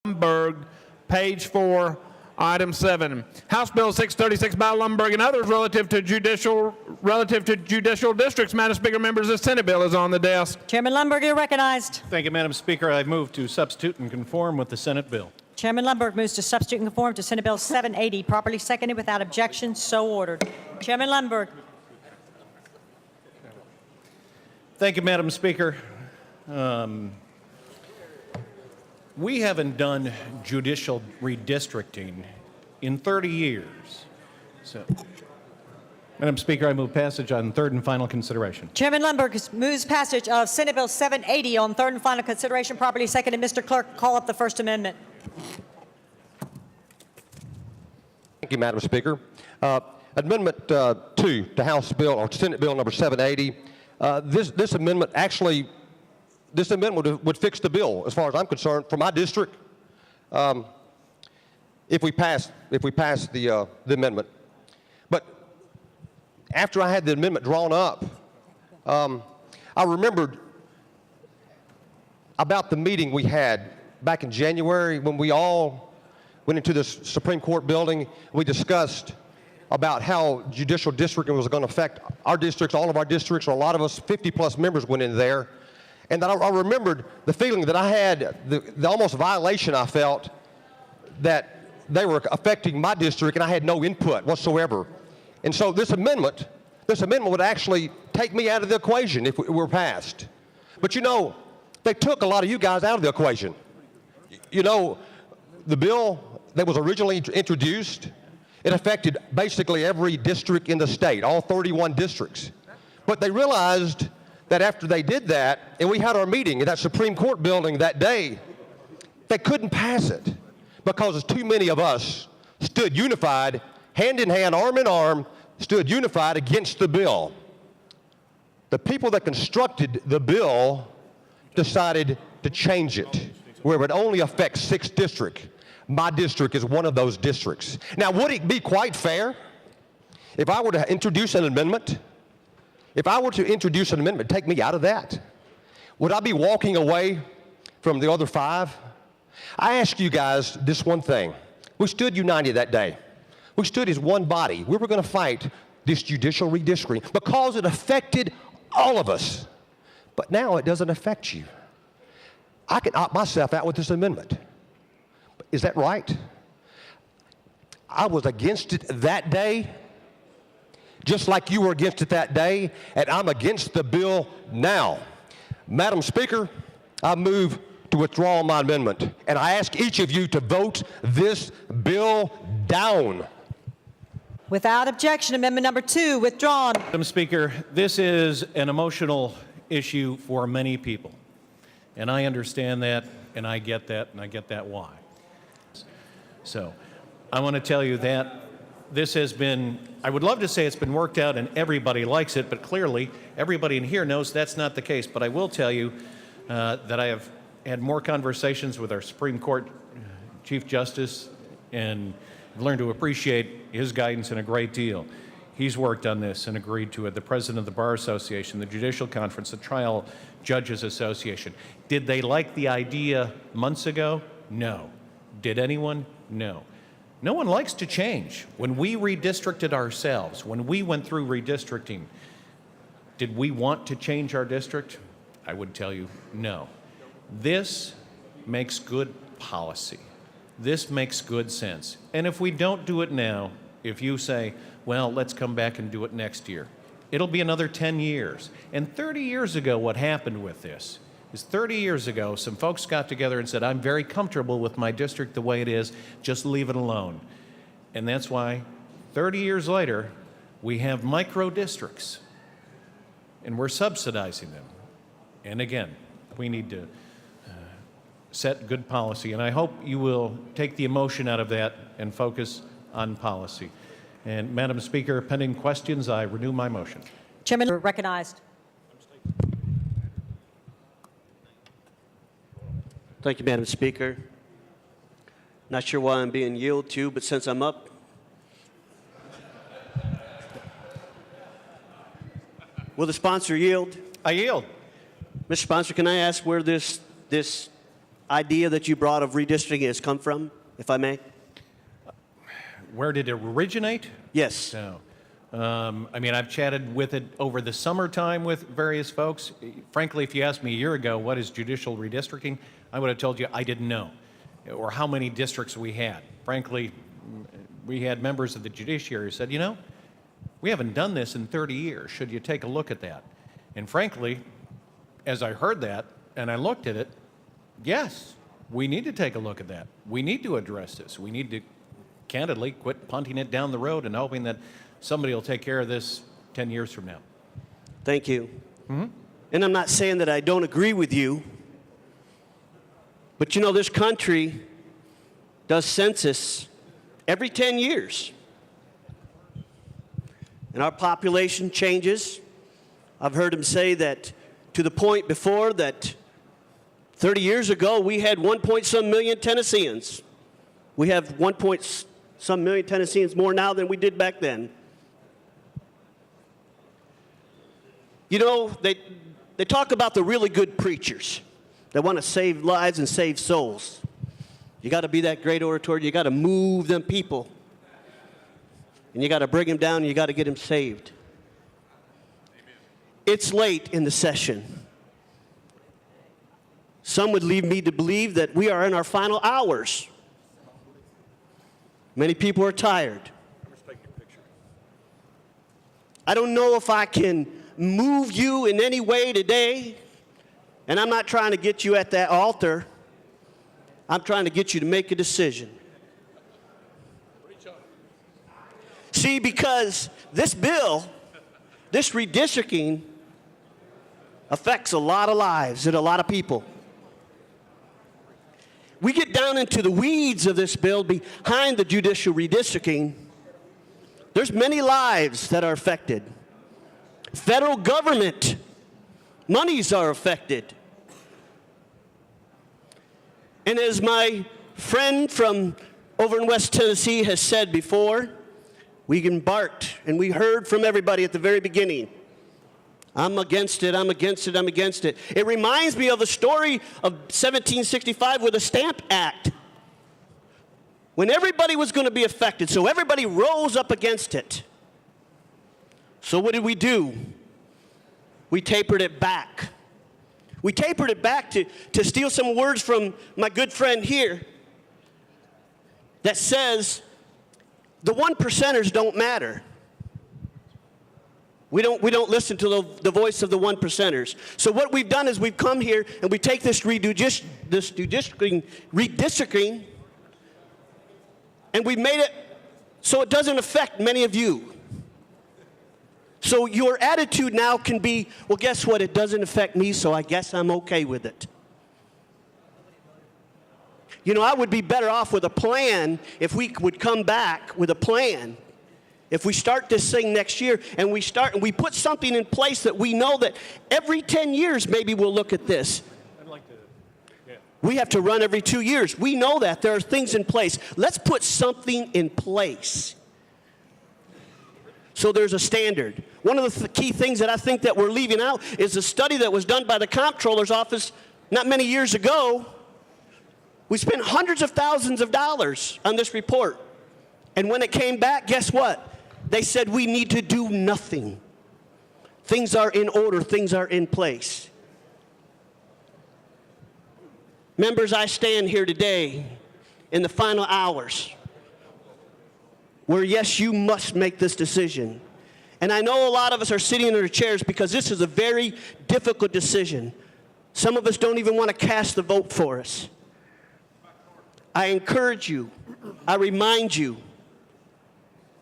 Lumberg, page 4, item 7. House Bill 636 by Lumberg and others relative to judicial districts. Madam Speaker, members, this Senate bill is on the desk. Chairman Lumberg, you're recognized. Thank you, Madam Speaker. I move to substitute and conform with the Senate bill. Chairman Lumberg moves to substitute and conform to Senate Bill 780, properly seconded without objection. So ordered. Chairman Lumberg. Thank you, Madam Speaker. We haven't done judicial redistricting in 30 years. So, Madam Speaker, I move passage on third and final consideration. Chairman Lumberg moves passage of Senate Bill 780 on third and final consideration, properly seconded. Mr. Clerk, call up the First Amendment. Thank you, Madam Speaker. Amendment 2 to House Bill or Senate Bill number 780. This amendment would fix the bill, as far as I'm concerned, for my district. If we pass the amendment. But after I had the amendment drawn up, I remembered about the meeting we had back in January when we all went into the Supreme Court building. We discussed about how judicial districting was going to affect our districts, all of our districts, or a lot of us, 50-plus members went in there. And that I remembered the feeling that I had, the almost violation I felt that they were affecting my district and I had no input whatsoever. And so this amendment would actually take me out of the equation if it were passed. But you know, they took a lot of you guys out of the equation. You know, the bill that was originally introduced, it affected basically every district in the state, all 31 districts. But they realized that after they did that, and we had our meeting in that Supreme Court building that day, they couldn't pass it because too many of us stood unified, hand in hand, arm in arm, stood unified against the bill. The people that constructed the bill decided to change it, where it only affects 6 districts. My district is one of those districts. Now, would it be quite fair if I were to introduce an amendment? If I were to introduce an amendment, take me out of that, would I be walking away from the other 5? I ask you guys this one thing. We stood united that day. We stood as one body. We were going to fight this judicial redistricting because it affected all of us. But now it doesn't affect you. I can opt myself out with this amendment. Is that right? I was against it that day, just like you were against it that day, and I'm against the bill now. Madam Speaker, I move to withdraw my amendment, and I ask each of you to vote this bill down. Without objection, amendment number 2 withdrawn. Madam Speaker, this is an emotional issue for many people, and I understand that, and I get that, and I get that why. So I want to tell you that this has been, I would love to say it's been worked out and everybody likes it, but clearly everybody in here knows that's not the case. But I will tell you that I have had more conversations with our Supreme Court Chief Justice and learned to appreciate his guidance in a great deal. He's worked on this and agreed to it. The President of the Bar Association, the Judicial Conference, the Trial Judges Association. Did they like the idea months ago? No. Did anyone? No. No one likes to change. When we redistricted ourselves, when we went through redistricting, did we want to change our district? I would tell you no. This makes good policy. This makes good sense. And if we don't do it now, if you say, well, let's come back and do it next year, it'll be another 10 years. And 30 years ago, what happened with this is 30 years ago, some folks got together and said, I'm very comfortable with my district the way it is, just leave it alone. And that's why 30 years later, we have micro districts, and we're subsidizing them. And again, we need to set good policy, and I hope you will take the emotion out of that and focus on policy. And Madam Speaker, pending questions, I renew my motion. Chairman recognized. Thank you, Madam Speaker. Not sure why I'm being yielded to, but since I'm up, will the sponsor yield? I yield. Mr. Sponsor, can I ask where this idea that you brought of redistricting has come from, if I may? Where did it originate? Yes. No. I mean, I've chatted with it over the summertime with various folks. Frankly, if you asked me a year ago, what is judicial redistricting, I would have told you I didn't know, or how many districts we had. Frankly, we had members of the judiciary who said, you know, we haven't done this in 30 years. Should you take a look at that? And frankly, as I heard that and I looked at it, yes, we need to take a look at that. We need to address this. We need to, candidly, quit punting it down the road and hoping that somebody will take care of this 10 years from now. Thank you. And I'm not saying that I don't agree with you, but you know, this country does census every 10 years. And our population changes. I've heard him say that to the point before that 30 years ago we had 1-some million Tennesseans. We have 1-some million Tennesseans more now than we did back then. You know, they talk about the really good preachers that want to save lives and save souls. You got to be that great orator. You got to move them people. And you got to bring them down and you got to get them saved. Amen. It's late in the session. Some would lead me to believe that we are in our final hours. Many people are tired. I don't know if I can move you in any way today, and I'm not trying to get you at that altar. I'm trying to get you to make a decision. See, because this bill, this redistricting, affects a lot of lives and a lot of people. We get down into the weeds of this bill behind the judicial redistricting. There's many lives that are affected. Federal government monies are affected. And as my friend from over in West Tennessee has said before, we embarked and we heard from everybody at the very beginning. I'm against it, I'm against it, I'm against it. It reminds me of the story of 1765 with the Stamp Act, when everybody was going to be affected, so everybody rose up against it. So what did we do? We tapered it back. We tapered it back to steal some words from my good friend here that says the 1%ers don't matter. We don't listen to the voice of the 1%ers. So what we've done is we've come here and we take this redistricting, and we've made it so it doesn't affect many of you. So your attitude now can be, well, guess what? It doesn't affect me, so I guess I'm okay with it. You know, I would be better off with a plan if we would come back with a plan. If we start this thing next year and we put something in place that we know that every 10 years maybe we'll look at this. We have to run every 2 years. We know that. There are things in place. Let's put something in place. So there's a standard. One of the key things that I think that we're leaving out is a study that was done by the Comptroller's office not many years ago. We spent hundreds of thousands of dollars on this report. And when it came back, guess what? They said we need to do nothing. Things are in order. Things are in place. Members, I stand here today in the final hours where, yes, you must make this decision. And I know a lot of us are sitting in our chairs because this is a very difficult decision. Some of us don't even want to cast the vote for us. I encourage you, I remind you,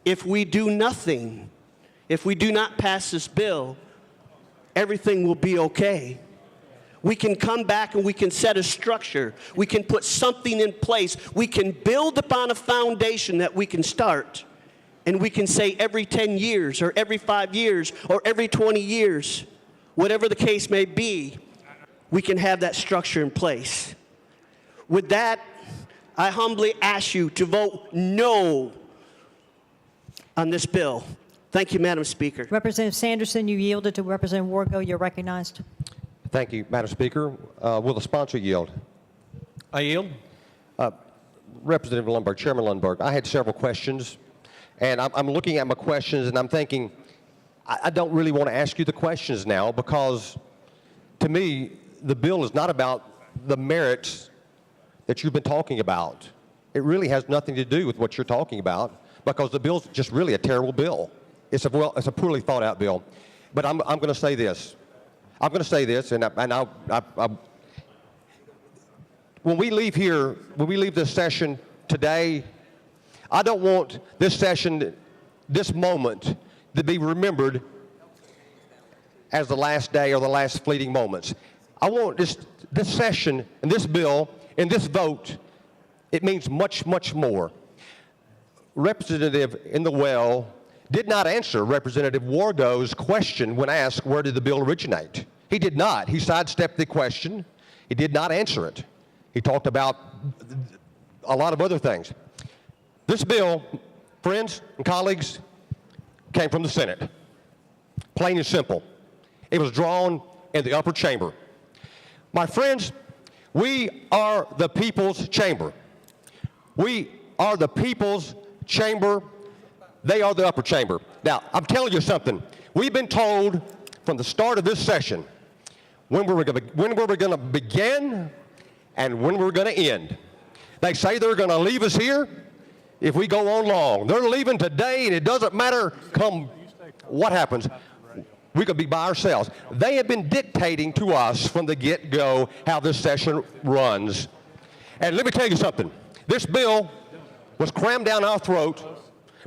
if we do nothing, if we do not pass this bill, everything will be okay. We can come back and we can set a structure. We can put something in place. We can build upon a foundation that we can start. And we can say every 10 years or every 5 years or every 20 years, whatever the case may be, we can have that structure in place. With that, I humbly ask you to vote no on this bill. Thank you, Madam Speaker. Representative Sanderson, you yielded to Representative Wargo. You're recognized. Thank you, Madam Speaker. Will the sponsor yield? I yield. Representative Lundberg, Chairman Lundberg, I had several questions, and I'm looking at my questions and I'm thinking, I don't really want to ask you the questions now because, to me, the bill is not about the merits that you've been talking about. It really has nothing to do with what you're talking about because the bill's just really a terrible bill. It's a poorly thought out bill. But I'm going to say this. I'm going to say this, and when we leave here, when we leave this session today, I don't want this session, this moment, to be remembered as the last day or the last fleeting moments. I want this session and this bill and this vote, it means much, much more. Representative in the well did not answer Representative Wargo's question when asked where did the bill originate. He did not. He sidestepped the question. He did not answer it. He talked about a lot of other things. This bill, friends and colleagues, came from the Senate. Plain and simple. It was drawn in the upper chamber. My friends, we are the people's chamber. We are the people's chamber. They are the upper chamber. Now, I'm telling you something. We've been told from the start of this session when we were going to begin and when we're going to end. They say they're going to leave us here if we go on long. They're leaving today, and it doesn't matter come what happens. We could be by ourselves. They have been dictating to us from the get-go how this session runs. And let me tell you something. This bill was crammed down our throat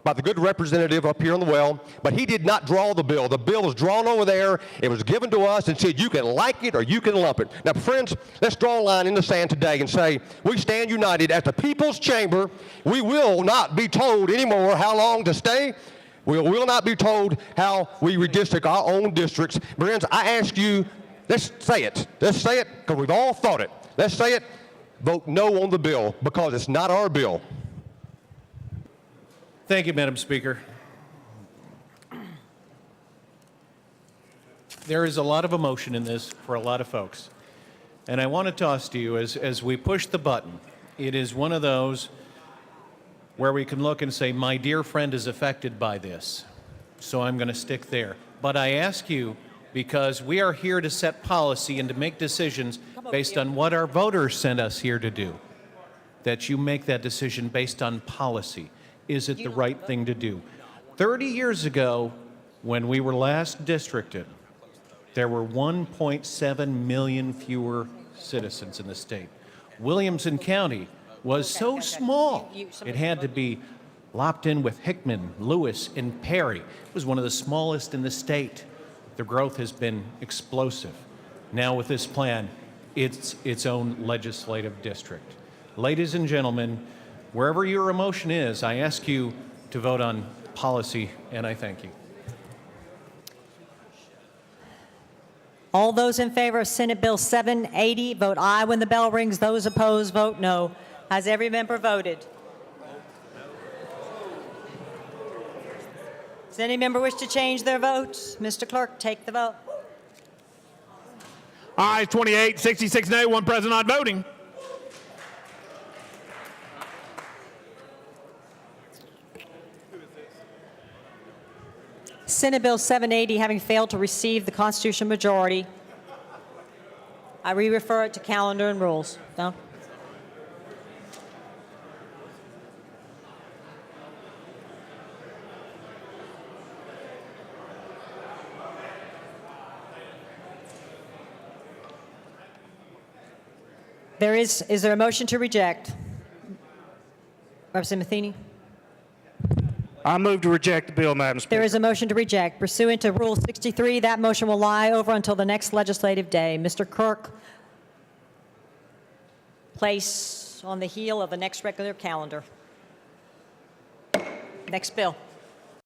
by the good representative up here on the well, but he did not draw the bill. The bill was drawn over there. It was given to us and said you can like it or you can lump it. Now, friends, let's draw a line in the sand today and say we stand united as the people's chamber. We will not be told anymore how long to stay. We will not be told how we redistrict our own districts. Friends, I ask you, let's say it. Let's say it because we've all thought it. Let's say it. Vote no on the bill because it's not our bill. Thank you, Madam Speaker. There is a lot of emotion in this for a lot of folks. And I want to toss to you, as we push the button, it is one of those where we can look and say, my dear friend is affected by this, so I'm going to stick there. But I ask you, because we are here to set policy and to make decisions based on what our voters sent us here to do, that you make that decision based on policy. Is it the right thing to do? 30 years ago, when we were last districted, there were 1.7 million fewer citizens in the state. Williamson County was so small, it had to be lopped in with Hickman, Lewis, and Perry. It was one of the smallest in the state. The growth has been explosive. Now with this plan, it's its own legislative district. Ladies and gentlemen, wherever your emotion is, I ask you to vote on policy, and I thank you. All those in favor of Senate Bill 780, vote aye when the bell rings. Those opposed, vote no. Has every member voted? Does any member wish to change their votes? Mr. Clerk, take the vote. Ayes 28, 66 nay, one present not voting. Senate Bill 780 having failed to receive the constitutional majority, I re-refer it to calendar and rules. No? Is there a motion to reject? Representative Matheny? I move to reject the bill, Madam Speaker. There is a motion to reject. Pursuant to Rule 63, that motion will lie over until the next legislative day. Mr. Clerk, place on the heel of the next regular calendar. Next bill.